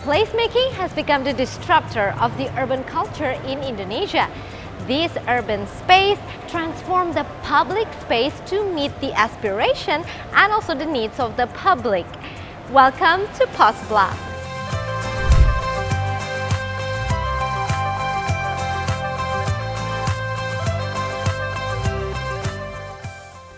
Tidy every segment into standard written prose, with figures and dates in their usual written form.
Placemaking has become the disruptor of the urban culture in Indonesia. This urban space transformed the public space to meet the aspiration and also the needs of the public. Welcome to Postblock.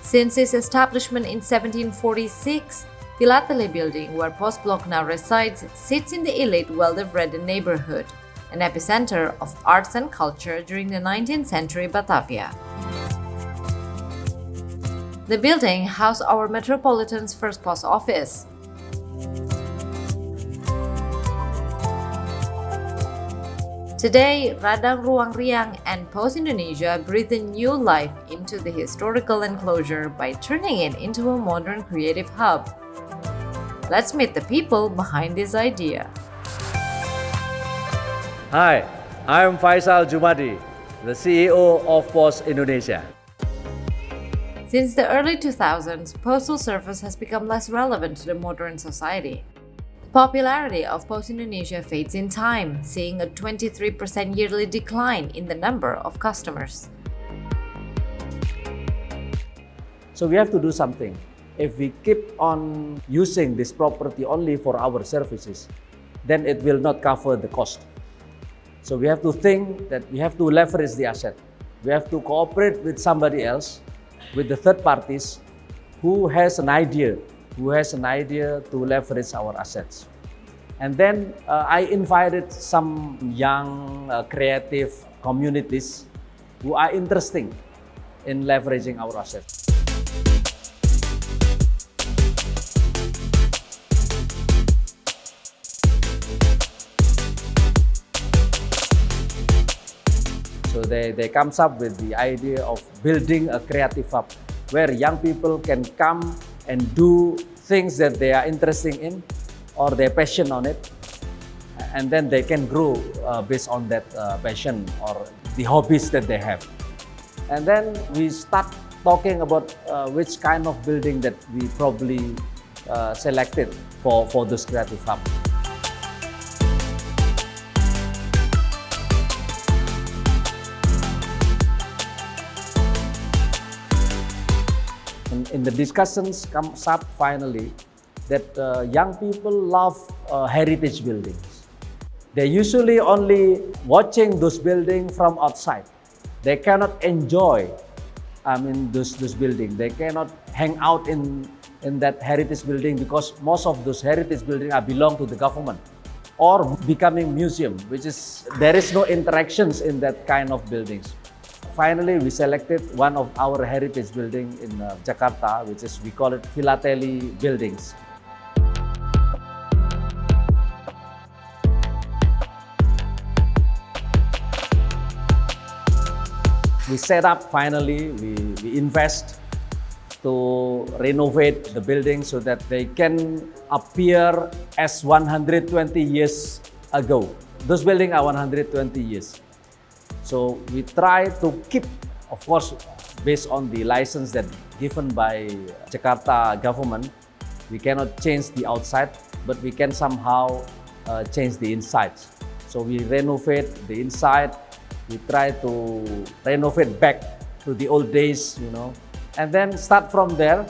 Since its establishment in 1746, Philately Building, where Postblock now resides, sits in the elite wealth-ridden neighborhood, an epicenter of arts and culture during the 19th century Batavia. The building housed our metropolitan's first post office. Today, Radang Ruang Riang and Post Indonesia breathe a new life into the historical enclosure by turning it into a modern creative hub. Let's meet the people behind this idea. Hi, I'm Faisal Jumadi, the CEO of Post Indonesia. Since the early 2000s, postal service has become less relevant to the modern society. The popularity of Post Indonesia fades in time, seeing a 23% yearly decline in the number of customers. So we have to do something. If we keep on using this property only for our services, then it will not cover the cost. So we have to think that we have to leverage the asset. We have to cooperate with somebody else, with the third parties who has an idea to leverage our assets. And then I invited some young creative communities who are interested in leveraging our assets. So they comes up with the idea of building a creative hub where young people can come and do things that they are interested in or their passion on it, and then they can grow based on that passion or the hobbies that they have. And then we start talking about which kind of building that we probably selected for this creative hub. In the discussions comes up finally that young people love heritage buildings. They usually only watching those buildings from outside. They cannot enjoy those buildings. They cannot hang out in that heritage building because most of those heritage buildings belong to the government or becoming museum, which is there is no interactions in that kind of buildings. Finally, we selected one of our heritage building in Jakarta, which is, we call it Philately Buildings. We set up finally, we invest to renovate the building so that they can appear as 120 years ago. Those buildings are 120 years. So we try to keep, of course, based on the license that given by Jakarta government, we cannot change the outside, but we can somehow change the inside. So we renovate the inside, we try to renovate back to the old days, and then start from there.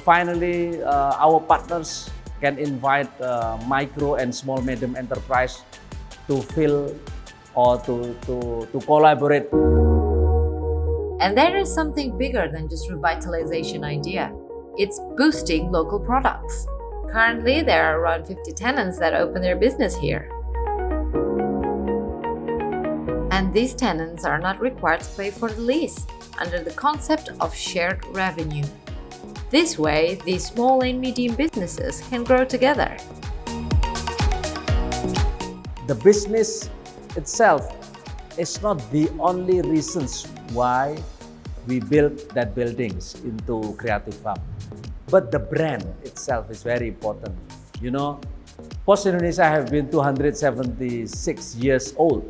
Finally, our partners can invite micro and small medium enterprise to fill or to collaborate. And there is something bigger than just revitalization idea. It's boosting local products. Currently, there are around 50 tenants that open their business here. And these tenants are not required to pay for the lease under the concept of shared revenue. This way, these small and medium businesses can grow together. The business itself is not the only reasons why we built that buildings into creative hub, but the brand itself is very important. Post Indonesia have been 276 years old,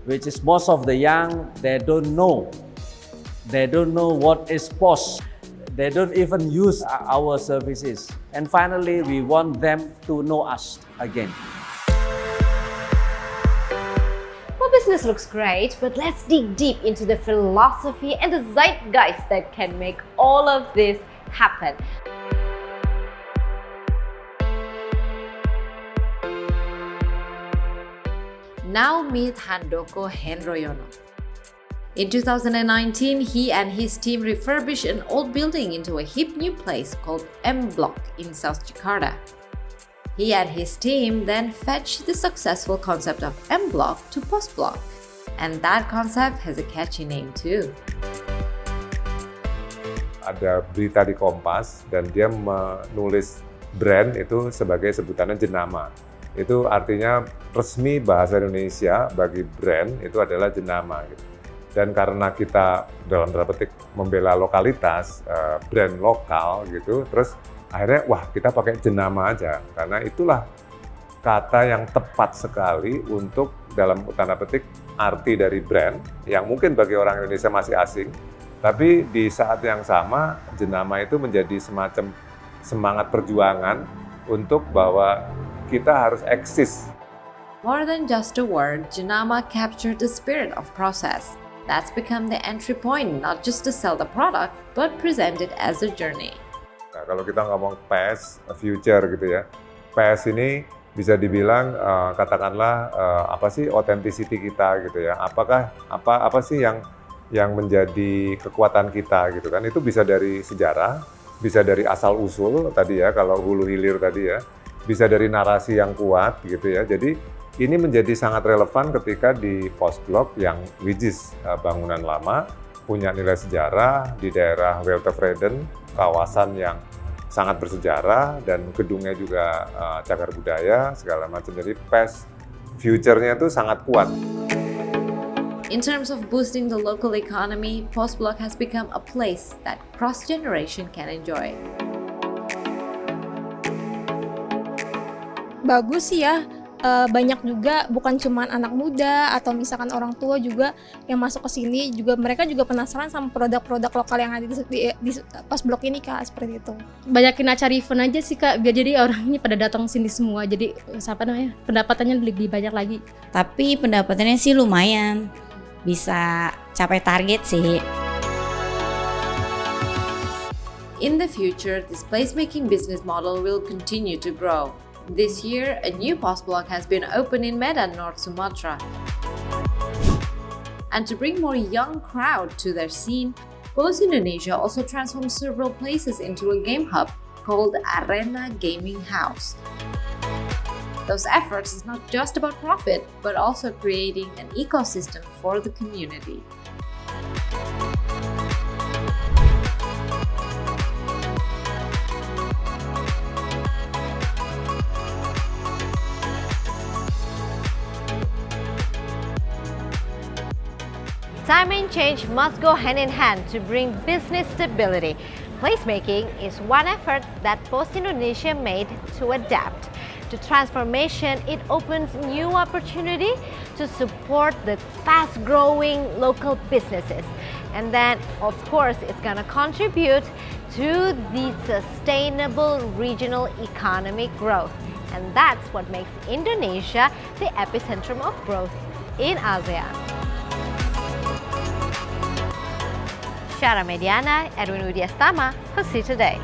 which is most of the young, they don't know what is Post. They don't even use our services. And finally, we want them to know us again. business looks great, but let's dig deep into the philosophy and the zeitgeist that can make all of this happen. Now meet Handoko Hendroyono. In 2019, he and his team refurbished an old building into a hip new place called M Block in South Jakarta. He and his team then fetched the successful concept of M Block to Post Block. And that concept has a catchy name too. Ada berita di Kompas dan dia menulis brand itu sebagai sebutannya jenama. Itu artinya resmi bahasa Indonesia bagi brand itu adalah jenama gitu. Dan karena kita dalam tanda petik membela lokalitas, brand lokal gitu, terus akhirnya wah kita pakai jenama aja karena itulah kata yang tepat sekali untuk dalam tanda petik arti dari brand yang mungkin bagi orang Indonesia masih asing, tapi di saat yang sama jenama itu menjadi semacam semangat perjuangan untuk bahwa kita harus eksis. More than just a word, jenama captured the spirit of process. That's become the entry point, not just to sell the product, but present it as a journey. Nah, kalau kita ngomong past, future gitu ya, past ini bisa dibilang katakanlah apa sih authenticity kita gitu ya, apa sih yang menjadi kekuatan kita gitu kan, itu bisa dari sejarah, bisa dari asal usul tadi ya, kalau hulu hilir tadi ya, bisa dari narasi yang kuat gitu ya. Jadi ini menjadi sangat relevan ketika di post block yang which is bangunan lama, punya nilai sejarah di daerah Weltevreden, kawasan yang sangat bersejarah dan gedungnya juga cagar budaya segala macam. Jadi past future-nya itu sangat kuat. In terms of boosting the local economy, Post Block has become a place that cross-generation can enjoy. Bagus sih ya, banyak juga bukan cuma anak muda atau misalkan orang tua juga yang masuk ke sini juga mereka juga penasaran sama produk-produk lokal yang ada di Post Block ini Kak, seperti itu. Banyakin acara event aja sih Kak, biar jadi orangnya pada datang sini semua, jadi pendapatannya lebih banyak lagi. Tapi pendapatannya sih lumayan, bisa capai target sih. In the future, this placemaking business model will continue to grow. This year, a new Post Block has been opened in Medan, North Sumatra. And to bring more young crowd to their scene, Post Indonesia also transformed several places into a game hub called Arena Gaming House. Those efforts is not just about profit, but also creating an ecosystem for the community. Time and change must go hand in hand to bring business stability. Placemaking is one effort that Post Indonesia made to adapt. To transformation, it opens new opportunity to support the fast-growing local businesses. And then, of course, it's gonna contribute to the sustainable regional economic growth. And that's what makes Indonesia the epicentrum of growth in ASEAN. Syara Mediana, Edwin Widiastama, for See Today.